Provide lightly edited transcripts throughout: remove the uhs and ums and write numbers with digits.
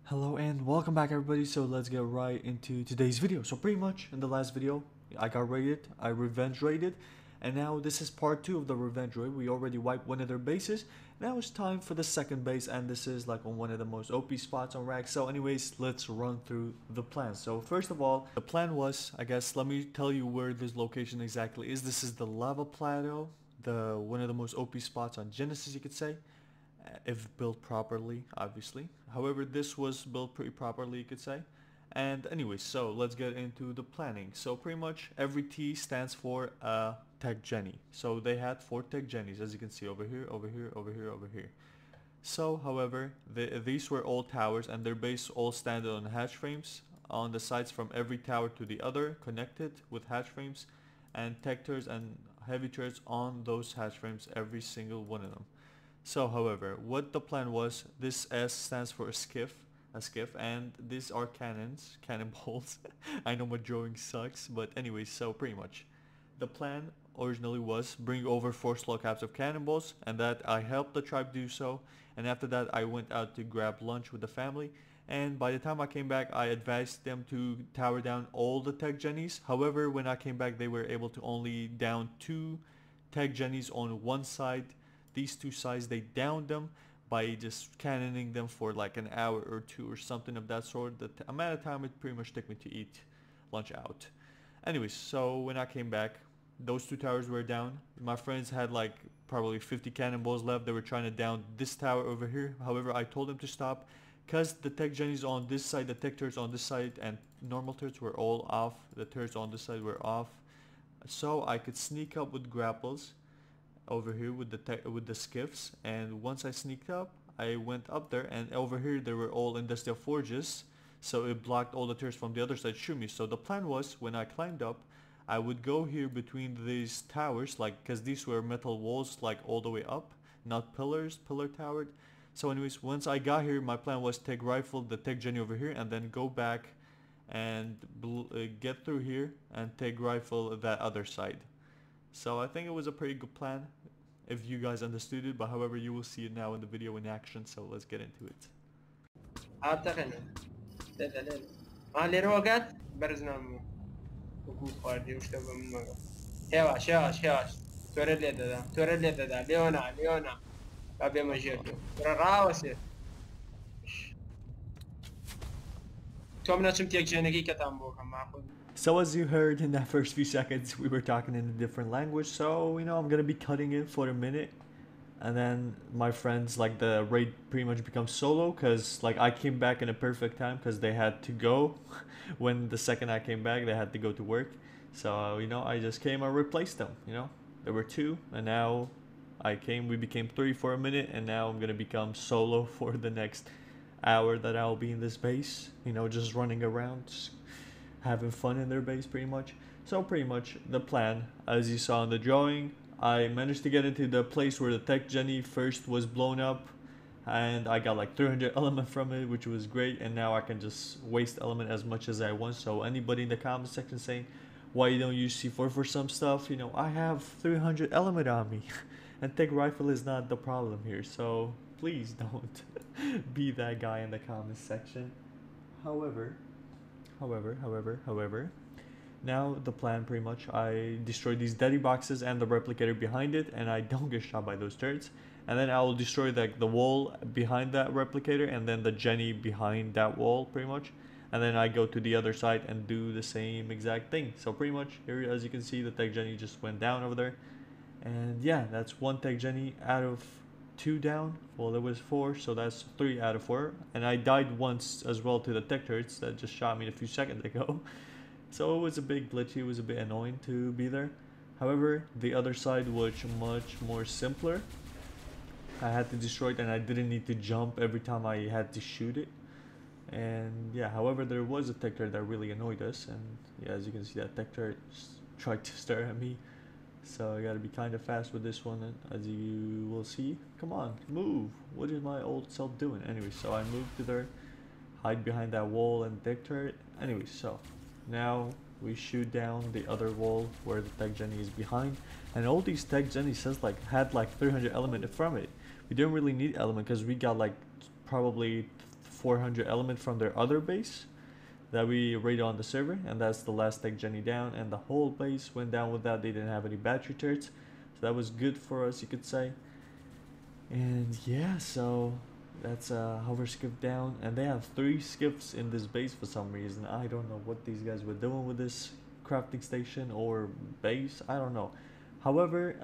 Hello and welcome back everybody. So let's get right into today's video. So pretty much in the last video I got raided, I revenge raided, and now this is part 2 of the revenge raid. We already wiped one of their bases. Now it's time for the second base, and this is like on one of the most OP spots on ARK. So anyways, let's run through the plan. So first of all, the plan was, I guess, let me tell you where this location exactly is. This is the lava plateau, the one of the most OP spots on Genesis, you could say, if built properly, obviously. However, this was built pretty properly, you could say. And anyway, so let's get into the planning. So pretty much every T stands for a tech Jenny. So they had 4 tech Jennies, as you can see, over here, over here, over here, over here. So however, these were all towers, and their base all stand on hatch frames on the sides from every tower to the other, connected with hatch frames, and tech turrets and heavy turrets on those hatch frames, every single one of them. So however, what the plan was, this S stands for a skiff, and these are cannonballs. I know my drawing sucks, but anyway, so pretty much the plan originally was bring over 4 slot caps of cannonballs, and that I helped the tribe do so. And after that I went out to grab lunch with the family, and by the time I came back I advised them to tower down all the tech jennies. However, when I came back they were able to only down 2 tech jennies on one side. These 2 sides, they downed them by just cannoning them for like an hour or 2 or something of that sort. The amount of time it pretty much took me to eat lunch out. Anyways, so when I came back, those 2 towers were down. My friends had like probably 50 cannonballs left. They were trying to down this tower over here. However, I told them to stop because the tech jennies on this side, the tech turrets on this side, and normal turrets were all off. The turrets on this side were off. So I could sneak up with grapples over here with the skiffs, and once I sneaked up I went up there, and over here they were all industrial forges, so it blocked all the turrets from the other side shoot me. So the plan was, when I climbed up, I would go here between these towers, like, because these were metal walls like all the way up, not pillar towered. So anyways, once I got here, my plan was take rifle the tech jenny over here and then go back and get through here and take rifle that other side. So I think it was a pretty good plan if you guys understood it, but however you will see it now in the video in action, so let's get into it. اعتقد لا لا لا لا لين وقت برزنا وقوف خاردي وش تبغى من مره هواش تورد لي دا ليونا ابي مجيتو راوسه تومنا شمتيك جانكي كتامبو كم معقول. So as you heard in that first few seconds, we were talking in a different language, so you know I'm gonna be cutting it for a minute, and then my friends, like, the raid pretty much becomes solo, because like I came back in a perfect time because they had to go. When the second I came back they had to go to work, so you know I just came and replaced them. You know, there were 2 and now we became 3 for a minute, and now I'm gonna become solo for the next hour that I'll be in this base, you know, just running around, just having fun in their base pretty much. So pretty much the plan, as you saw in the drawing, I managed to get into the place where the tech jenny first was blown up, and I got like 300 element from it, which was great. And now I can just waste element as much as I want. So anybody in the comment section saying why you don't use C4 for some stuff, you know, I have 300 element on me and tech rifle is not the problem here, so please don't be that guy in the comment section. However, now the plan, pretty much, I destroy these daddy boxes and the replicator behind it, and I don't get shot by those turrets. And then I will destroy the wall behind that replicator, and then the jenny behind that wall, pretty much. And then I go to the other side and do the same exact thing. So pretty much here, as you can see, the tech jenny just went down over there. And yeah, that's 1 tech jenny out of 2 down. Well, there was 4, so that's 3 out of 4. And I died once as well to the tech turrets that just shot me a few seconds ago. So it was a bit glitchy, it was a bit annoying to be there. However, the other side was much more simpler. I had to destroy it and I didn't need to jump every time I had to shoot it. And yeah, however, there was a tech turret that really annoyed us, and yeah, as you can see, that tech turret tried to stare at me. So I gotta be kind of fast with this one, as you will see. Come on, move! What is my old self doing? Anyway, so I moved to there, hide behind that wall and tech turret. Anyway, so now we shoot down the other wall where the tech jenny is behind, and all these tech jennies had like 300 element from it. We didn't really need element because we got like probably 400 element from their other base that we raided on the server, and that's the last tech Jenny down, and the whole base went down with that. They didn't have any battery turrets, so that was good for us, you could say. And yeah, so that's hover skiff down, and they have 3 skiffs in this base for some reason. I don't know what these guys were doing with this crafting station or base, I don't know. However,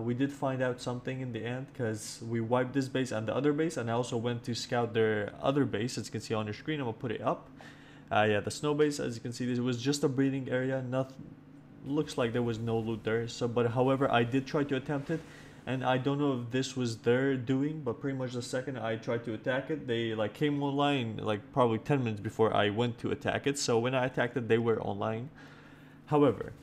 we did find out something in the end, because we wiped this base and the other base, and I also went to scout their other base. As you can see on your screen, I'm gonna put it up. Yeah, the snow base, as you can see, this was just a breeding area. Nothing, looks like there was no loot there. So, but however, I did try to attempt it, and I don't know if this was their doing, but pretty much the second I tried to attack it, they like came online like probably 10 minutes before I went to attack it. So when I attacked it, they were online. However,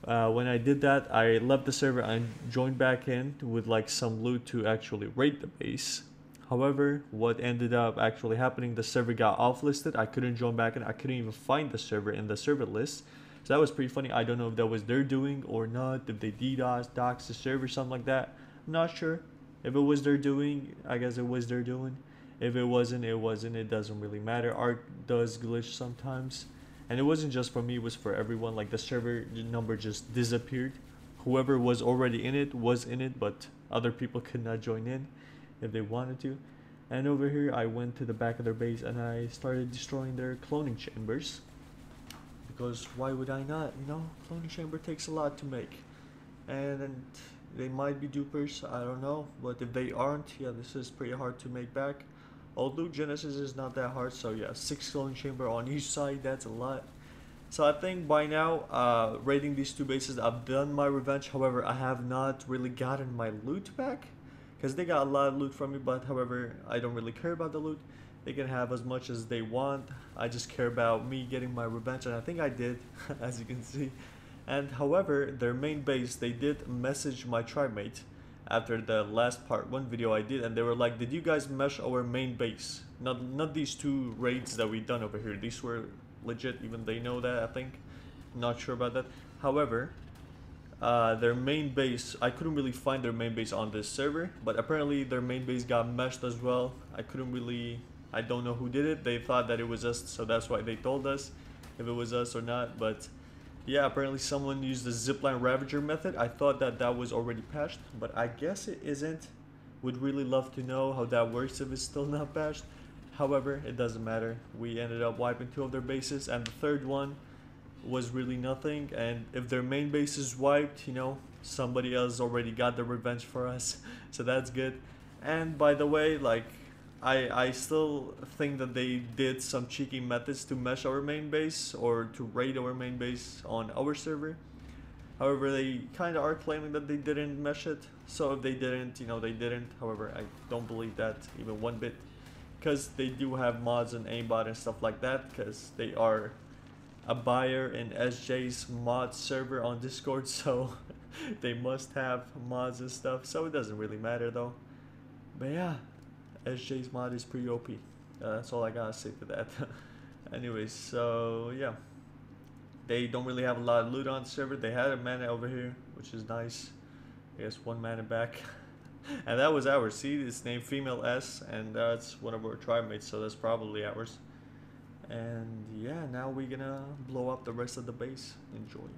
when I did that, I left the server and joined back in with like some loot to actually raid the base. However, what ended up actually happening, the server got off-listed. I couldn't join back in. I couldn't even find the server in the server list. So that was pretty funny. I don't know if that was their doing or not. If they DDoS, doxed the server, something like that. I'm not sure. If it was their doing, I guess it was their doing. If it wasn't, it wasn't. It doesn't really matter. ARK does glitch sometimes. And it wasn't just for me, it was for everyone. Like the server number just disappeared. Whoever was already in it was in it, but other people could not join in if they wanted to. And over here I went to the back of their base and I started destroying their cloning chambers, because why would I not, you know? Cloning chamber takes a lot to make, and they might be dupers, I don't know, but if they aren't, yeah, this is pretty hard to make back. Although Genesis is not that hard, so yeah, 6 cloning chamber on each side, that's a lot. So I think by now, raiding these 2 bases, I've done my revenge. However, I have not really gotten my loot back, because they got a lot of loot from me, but however, I don't really care about the loot. They can have as much as they want. I just care about me getting my revenge, and I think I did, as you can see. And however, their main base, they did message my tribe mate after the last part 1 video I did, and they were like, did you guys mesh our main base? Not these 2 raids that we done over here. These were legit, even they know that, I think. Not sure about that. However, their main base, I couldn't really find their main base on this server, but apparently their main base got meshed as well. I don't know who did it. They thought that it was us, so that's why they told us if it was us or not. But yeah, apparently someone used the zipline ravager method. I thought that that was already patched, but I guess it isn't. Would really love to know how that works if it's still not patched. However, it doesn't matter. We ended up wiping 2 of their bases, and the 3rd one was really nothing. And if their main base is wiped, you know, somebody else already got the revenge for us, so that's good. And by the way, like, I still think that they did some cheeky methods to mesh our main base or to raid our main base on our server. However, they kind of are claiming that they didn't mesh it, so if they didn't, you know, they didn't. However, I don't believe that even 1 bit, because they do have mods and aimbot and stuff like that, because they are a buyer in SJ's mod server on Discord, so they must have mods and stuff, so it doesn't really matter though. But yeah, SJ's mod is pretty OP. That's all I gotta say for that. Anyways, so yeah, they don't really have a lot of loot on the server. They had a mana over here, which is nice. I guess 1 mana back. And that was ours. See, it's named Female S, and that's one of our tribe mates, so that's probably ours. And yeah, now we're gonna blow up the rest of the base. Enjoy.